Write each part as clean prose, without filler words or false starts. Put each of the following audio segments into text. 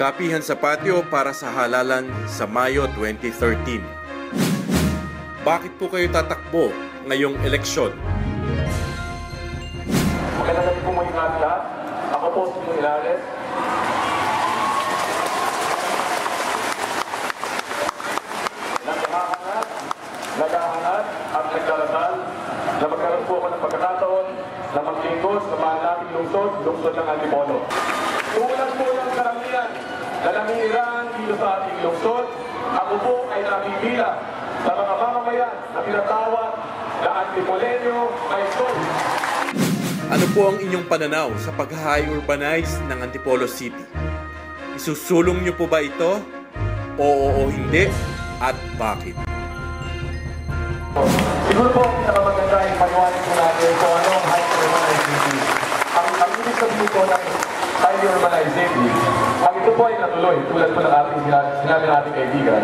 Kapihan sa patio para sa halalan sa Mayo 2013. Bakit po kayo tatakbo ngayong eleksyon? Magandang gabi po muli lahat. Ako po si Ilares. Naghahanap at nagdarasal na magkaroon po ako ng pagkakataon na maglingkod sa mahal nating lungsod ng Antipolo. Tulad po ng karamihan na nangihiran dito sa ating lungsod, ako po ay nabibilang sa mga mamamayan na tinatawag na Antipoleño may soul. Ano po ang inyong pananaw sa pag-high-urbanize ng Antipolo City? Isusulong niyo po ba ito? Oo o hindi? At bakit? Siguro po, pinakamaganda ay paliwanag po natin kung ano ang high-urbanized city. Ang ibig sabihin po ng high-urbanized city, ang ito po ay natuloy, tulad po ng ating sinabi ng ating kaibigan.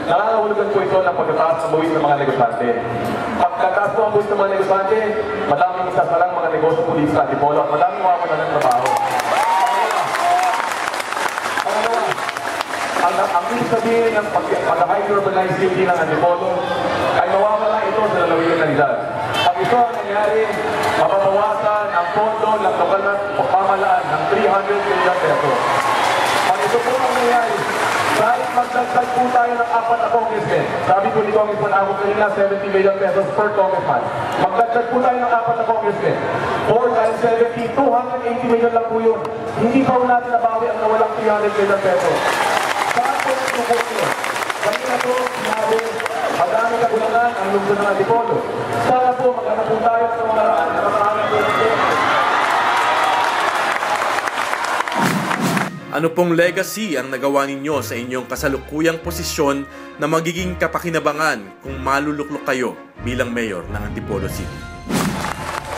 Nakakahulugan po ito ng pagkataas ng buwis ng mga negosyante. Pagkataas po ang buwis ng mga negosyante, madaming isasalang mga negosyo po dito sa Antipolo at madaming mawawalan ng trabaho. Ang ibig sabihin ng pag-high-urbanized city ng Antipolo ay mawawala ito sa lalawigan na ridad. Pag ito ang nangyari, mapapawasan ang pondo ng lokal na pamahalaan ng 300 million pesos. Pag ito po ang nangyari, kahit magdagdag po tayo ng 4 na congressmen, sabi ko ni Congressman Abot kanina, 70 million pesos per congressman. Magdagdag po tayo ng 4 na congressmen. 4 times 70, 280 million lang po yun. Hindi pa po natin nabawi ang nawalang 300 million pesos. Saan po ang proposal? Kanina po, sinabi, madami kagulangan ang lungsod ng Antipolo. Sana po, maghanap po tayo sa mga raan na makahanap po ito. Ano pong legacy ang nagawa ninyo sa inyong kasalukuyang posisyon na magiging kapakinabangan kung maluluklok kayo bilang mayor ng Antipolo City?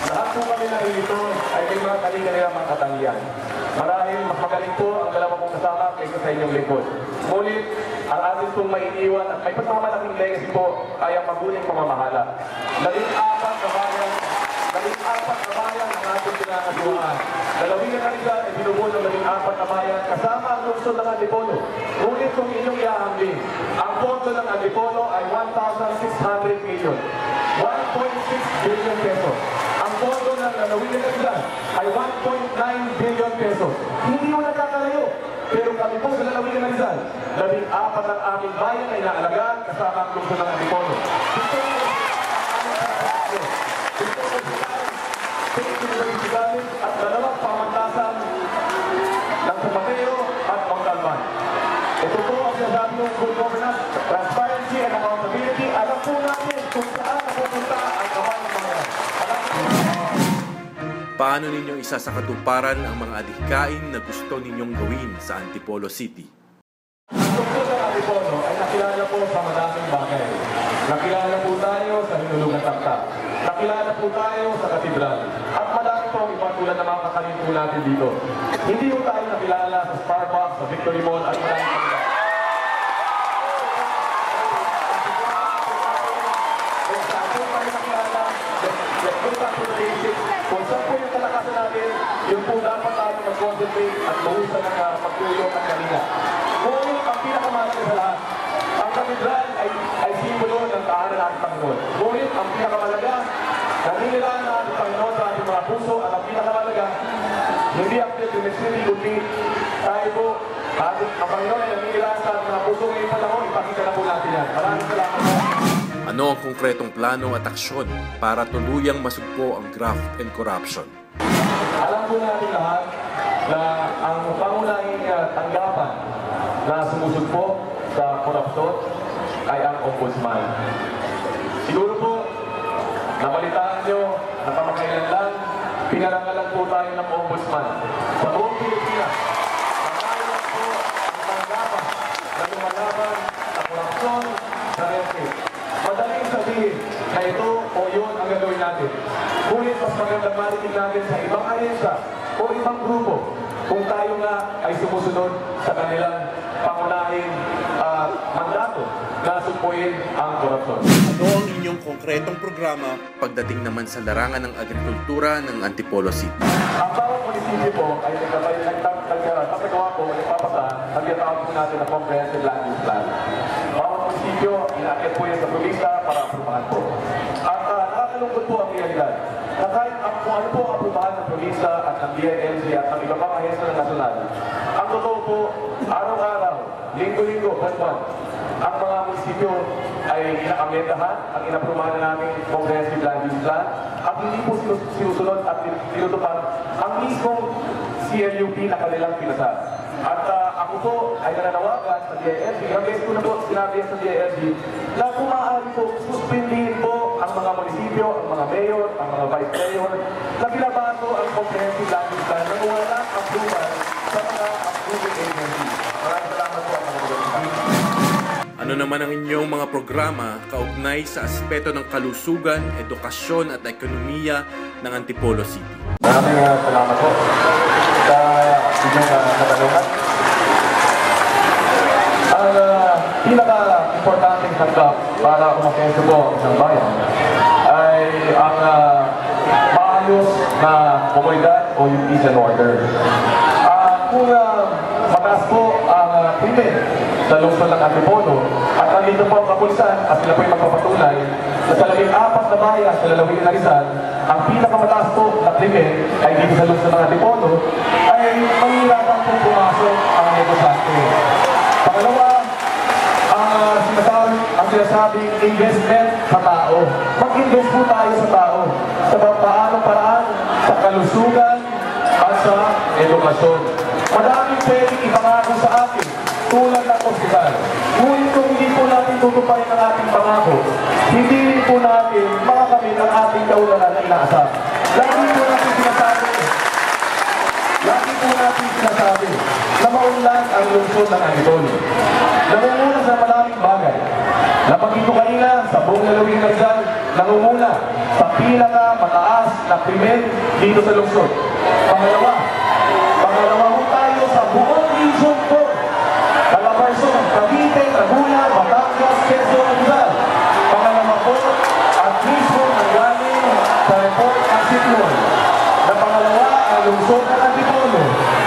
Lahat po kami na rito ay may mga kanilang mga katangian. Marahil mas magaling po ang dalawa kong kasama kaysa sa inyong lingkod. Ngunit, ang atin pong maiiwan at may pagmamalaking legacy po ay ang maguling pamamahala. 14 na bayan ang ating pinangasiwaan. Lalawigan na rin ay binubuo ng 14 na bayan kasama ang lungsod ng Antipolo. Ngunit kung inyong iahambing, ang pondo ng Antipolo ay 1,600 million. 1.6 billion pesos. Ang pondo ng lalawigan na rin ay 1.9 billion pesos. Hindi mo nagkakalayo. Pero kami po sa lalawigan ng Rizal, 14 ang aming bayan ay naalagaan kasama ang lungsod ng Antipolo. At dalawang pamantasan ng San Mateo at Montalban. Ito po ang sinasabi ng good governance, transparency and accountability. Alam po natin kung saan napupunta ang kawan ng mga yan. Paano ninyo isasakatuparan ang mga adhikain na gusto ninyong gawin sa Antipolo City? Ang lungsod ng Antipolo ay nakilala po sa maraming bagay. Nakilala po tayo sa hinulugan takta. Nakilala po tayo sa katedral. At madami po ang iba tulad ng mga kakanin po natin dito. Hindi po tayo nakilala sa Starbucks, sa Victory Mall at maraming kanila. Kung saan po tayo nakilala, let's go back to the basics. Kung saan po yung kalakasan natin, yun po dapat tayo mag-concentrate at mahusan ng pagtulong at kanina. Ngunit ang pinakamahalaga sa lahat, ang katedral ay simbolo ng tahanan natin Panginoon. Ngunit ang pinakamahalaga, naninilaan na ating Panginoon sa ating mga puso at ang pinakamahalaga, hindi ang pinag-dimensionally kundi tayo po, ang Panginoon ay naninilaan sa ating mga puso ngayong panahon, ipakita na po natin yan. Maraming salamat po. Ano ang konkretong plano at aksyon para tuluyang masugpo ang graft and corruption? Alam po natin lahat na ang pangunahing tanggapan na sumusugpo sa korupsyon ay ang ombudsman. Siguro po, nabalitaan nyo na kamakailan lang, pinarangalan po tayo ng ombudsman. Sa buong Pilipinas, pangailan po ang tanggapan na lumalaban sa korupsyon sa RESE. Madaling sabihin na ito o yun ang gagawin natin. Ngunit mas magandang marinig natin sa ibang ahensya o ibang grupo kung tayo nga ay sumusunod sa kanilang pangunahing mandato na sumpuin ang korupsyon. Ano ang inyong konkretong programa pagdating naman sa larangan ng agrikultura ng Antipolo City? Ang bawat munisipyo po ay nagkagawa po, nagpapasa, nagkatawag po natin na comprehensive land use plan. Bawat munisipyo, inaakit po yan sa probinsya para aprubahan po. At nakakalungkot po ang realidad na kahit kung ano po ang aprubahan ng probinsya at ng DILG at ng iba pang ahensya ng nasyonal, ang totoo po, araw-araw, linggo-linggo, buwan-buwan, ang mga munisipyo ay inaamendahan ang inaprubahan na namin comprehensive land use plan at hindi po sinusunod at tinutupad ang mismong CLUP na kanilang pinasal. At ako po ay nananawagan sa DILG, ilang beses ko na po sinabi sa DILG na kung maaari po, suspindihin po ang mga munisipyo, ang mga mayor, ang mga vice mayor, na binabago ang comprehensive land use plan na walang approval sa mga approving agency. Maraming salamat po ang mga magandang. Ano naman ang inyong mga programa kaugnay sa aspeto ng kalusugan, edukasyon at ekonomiya ng Antipolo City? Maraming salamat po sa inyong katanungan. Ang pinaka-importanting tanggap para umasenso po ng bayan ay ang maayos na komunidad o yung peace and order. Kung mataas po ang krimen sa lungsod ng Antipolo at nandito po ang kapulisan at sila po yung magpapatunay na sa 14 na bayan sa lalawigan ng Rizal, ang pinakamataas po na krimen ay dito sa lungsod ng Antipolo, ay mahirapan po pumasok ang negosyante. Pangalawa, ang sinasabing investment sa tao. Mag-invest po tayo sa tao sa paanong paraan sa kalusugan at sa edukasyon. Maraming pwedeng ipangako sa atin tulad ng ospital. Ngunit kung hindi po natin tutuparin ang ating pangako, hindi rin po natin makakamit ang ating kaulanan na inaasam. Lagi po natin sinasabi na maunlad ang lungsod ng Antipolo. Nangunguna sa maraming bagay. Napagin ko kanina sa buong lalawigan ng Rizal, nangunguna sa pinaka-mataas na krimen dito sa lungsod. Pangalawa po tayo sa buong region po. Calabarzon, Cavite, Laguna, Batangas, Quezon, Rizal. Pangalawa po, at mismo nanggaling sa report ng Sitwal na pangalawa ang lungsod ng Antipolo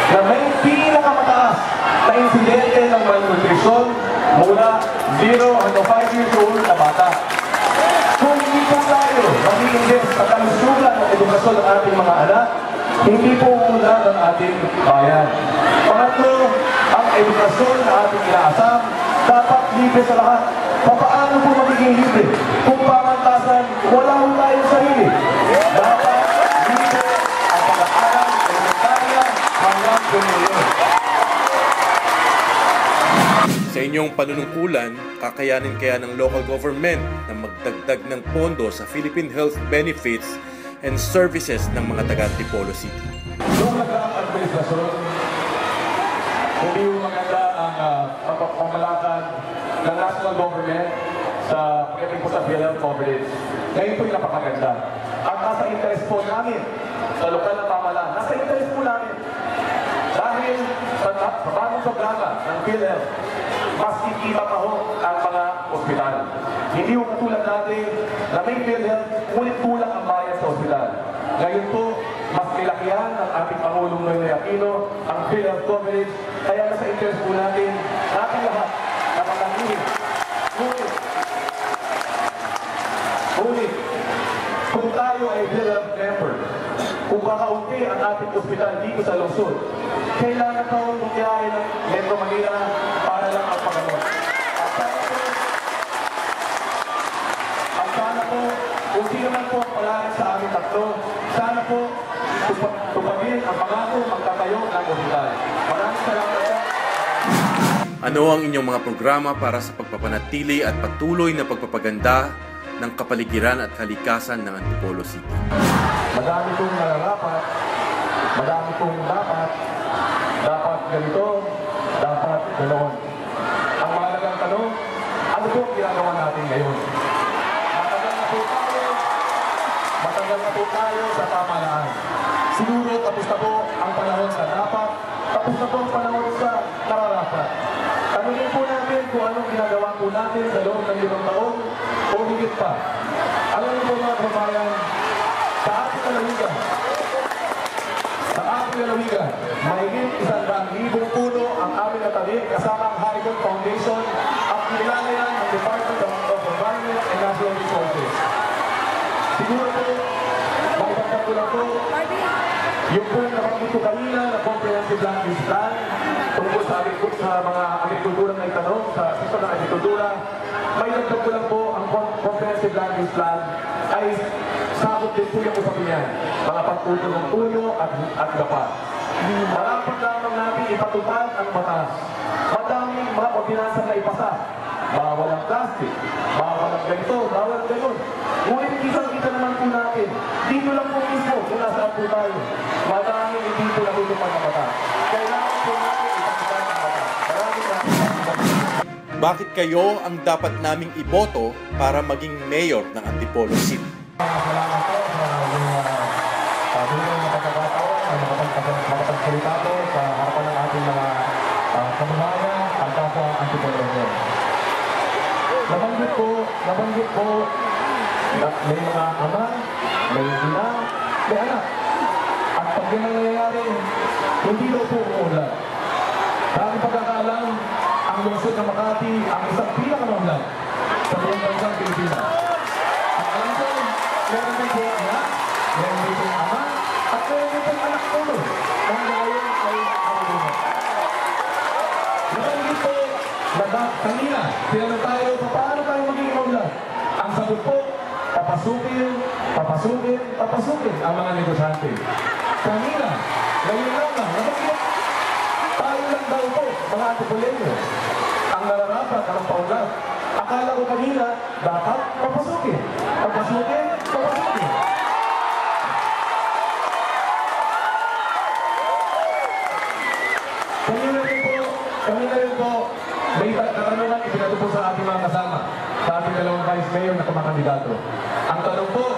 na may pinakamataas na insidente ng malnutrition mula 0 hanggang 5 years old na bata. Kung hindi po tayo mag-i-invest sa kalusugan at edukasyon ng ating mga anak, hindi po umunlad ang ating bayan. Pangatlo, ang edukasyon na ating inaasam dapat libre sa lahat. Paano po magiging libre? Kung pamantasan, wala po tayong sarili. Dapat libre ang pag-aaral, elementarya, hanggang komunyo. Sa inyong panunungkulan, kakayanin kaya ng local government na magdagdag ng pondo sa Philippine Health Benefits and Services ng mga taga-Antipolo City. Noong nagdaang administrasyon, hindi maganda ang pamamalakad ng national government sa pagdating po sa PhilHealth coverage. Ngayon po yung napakaganda. At nasa interest po namin sa lokal na pamalaan. Nasa interest po namin. Dahil sa bagong programa ng PhilHealth, mas kikita pa ho ang mga ospital. Hindi ho katulad natin na may PhilHealth, ngunit kulang ang bayan sa ospital. Ngayon po, mas nilakihan ng ating Pangulong Noynoy Aquino ang PhilHealth coverage, kaya nasa interest po natin lahat na matangin. Ngunit, kung tayo ay PhilHealth member, kung kakaunti ang ating ospital dito sa lungsod, kailangan pa ho bumiyahe ng Metro Manila para lang ang paggamot. At sana po, kung sino man po ang palagay sa aming tatlo, sana po tupagin ang pangako magtatayo ng ospital. Maraming salamat po. Ano ang inyong mga programa para sa pagpapanatili at patuloy na pagpapaganda ng kapaligiran at kalikasan ng Antipolo City? Madami pong nararapat, madami pong dapat ganito, dapat ganoon. Ang mahalagang tanong, ano po ang ginagawa natin ngayon? Matagal na po tayo sa pamahalaan. Siguro tapos na po ang panahon sa dapat, tapos na po ang panahon sa nararapat. Tanungin po natin kung anong ginagawa po natin natin sa loob ng 5 taon o higit pa. Alam niyo po mga kababayan, sa ating lalawigan, mahigit 100,000 puno ang aming natanim kasama ang Haricon Foundation at nilalayan ng Department of Environment and Natural Resources. Siguro po, maipagkat ko lang po, yung po nabanggit ko kanina na Comprehensive Land Use Plan tungkol sa mga agrikultura na itanong sa sektor ng agrikultura, may nagtag ko lang po ang Comprehensive Land Use Plan ay sabot din po yung usapin yan, mga pagtutulong ng puno at gapa. Dapat lamang natin ipatupad ang batas. Madaming mga ordinansa na ipasa. Bawal ang plastic, bawal ang ganito, bawal ang gayon. Ngunit kita naman po natin, dito lang po mismo kung nasaan po tayo. Madaming hindi po natutupad ang batas. Kailangan po natin ipatupad ang batas. Bakit kayo ang dapat naming iboto para maging mayor ng Antipolo City? Salamat po sa inyong pagkakataon na makapagsalita po sa harapan ng ating mga kababayan at kapwa Antipolo. Nabanggit po na may mga ama, may ina, may anak. At pag yun ang nangyayari, hindi daw po umuulan. Sa aking pagkakaalam, ang lungsod ng Makati ang isang pinakamulan sa buong bansang Pilipinas. At alam ko, meron din po anak, meron din po ama, at meron din po anak ulo. Ang ngayon ay marunong. Nabanggit po na kanina, tinanong tayo, paano tayo maging umulan? Ang sagot po, papasukin ang mga negosyante. Kanina, ngayon lang, nabanggit, tayo lang daw po, mga Antipoleño, ang nararapat ng paulat. Akala ko kanina, dapat papasukin. Papasukin. Kanina rin po, may katanungan ipinato po sa ating mga kasama, sa ating dalawang vice mayor na kumakandidato. Ang tanong po,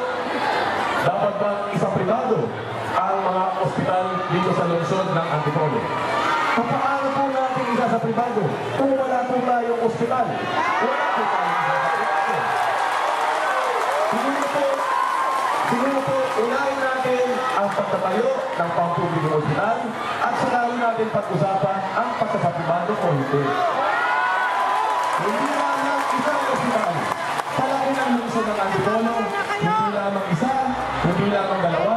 dapat ba isang privado ang mga ospital dito sa lungsod ng Antipolo? Paano po natin isa sa privado kung wala po tayong ospital? Wala po tayong isa sa privado. Siguro po, unahin natin ang pagtatayo ng pampublikong ospital at saka natin pag-usapan ang pagkasapribado o hindi. Hindi lamang isang ospital. Palaki ng lungsod ng Antipolo, hindi lamang isa, hindi lamang dalawa,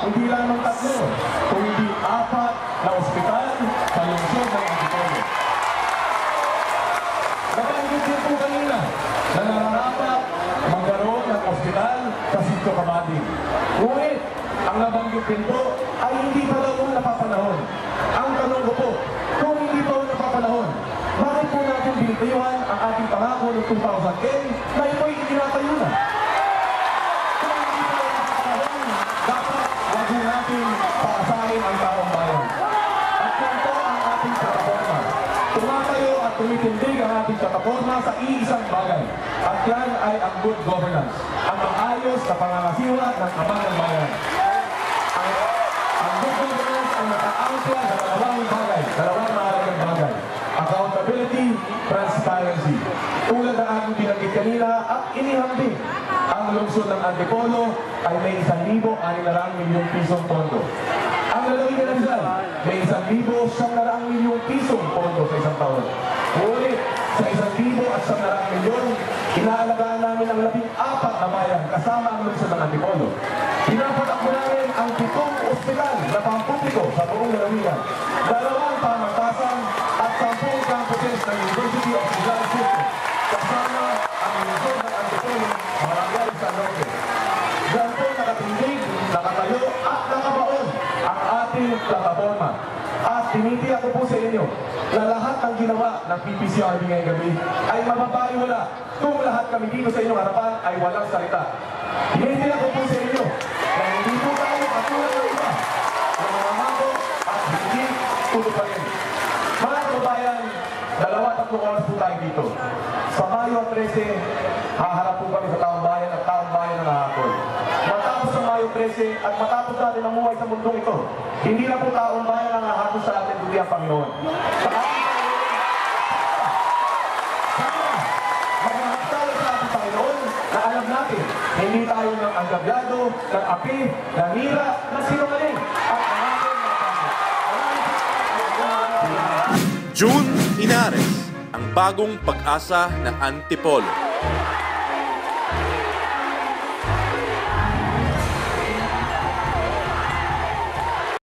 hindi lamang tatlo, kung hindi 4 na ospital sa lungsod ng Antipolo. Nabanggit din po kanina na nararapat magkaroon ng ospital sa Sitio Camading. Ngunit, ang nabanggit din po ay hindi pa daw napapanahon. Ang tanong ko po, kung hindi pa napapanahon, bakit po natin binitayuhan ang ating pangako noong 2010 na ito'y itinatayo na? Kung hindi pa napapanahon, dapat wag natin paasahin ang taong bayan. At yan po ang ating plataforma. Tumatayo at tumitindig ang ating plataforma sa iisang bagay. At yan ay ang good governance. Ang maayos na pangangasiwa ng Ama ng Bayan. Ang good governance ay nakaangkla sa dalawang mahalagang bagay. Accountability, transparency. Tulad ng aking binanggit kanina at inihambing, ang lungsod ng Antipolo ay may 1,600 milyong pisong pondo. Ang lalawigan ng Rizal, may 1,900 milyong pisong pondo sa isang taon. Ngunit, sa 1,900 milyon, inaalagaan namin ang 14 na bayan kasama ang lungsod ng Antipolo. Pinapatakbo namin ang 7 ospital na pampubliko sa buong lalawigan, 2 pamantasan at 10 campuses ng University of Rizal City, kasama ang lungsod ng Antipolo, Barangay San Roque. Diyan po nakatindig, nakatayo at nakabaon ang ating plataforma. At tinitiyak ko po sa inyo na lahat ng ginawa ng PPCRB ngayong gabi ay mababaliwala kung lahat kami dito sa inyong harapan ay walang salita. Tinitiyak ko po sa inyo na hindi po tayo katulad ng iba na mamamako at hindi tutuparin. Mga kababayan, 2-3 oras po tayo dito. Sa Mayo 13, haharap po kami sa taong bayan at taong bayan ng hahakol. Matapos sa Mayo 13 at matapos natin ang buhay sa mundong ito, hindi na po taong bayan ang hahakol sa atin, kundi ang Panginoon. Sa ating Panginoon, epekto ng api, ng hirap, ng sinungaling. At ang ating June Inares, ang bagong pag-asa ng Antipolo.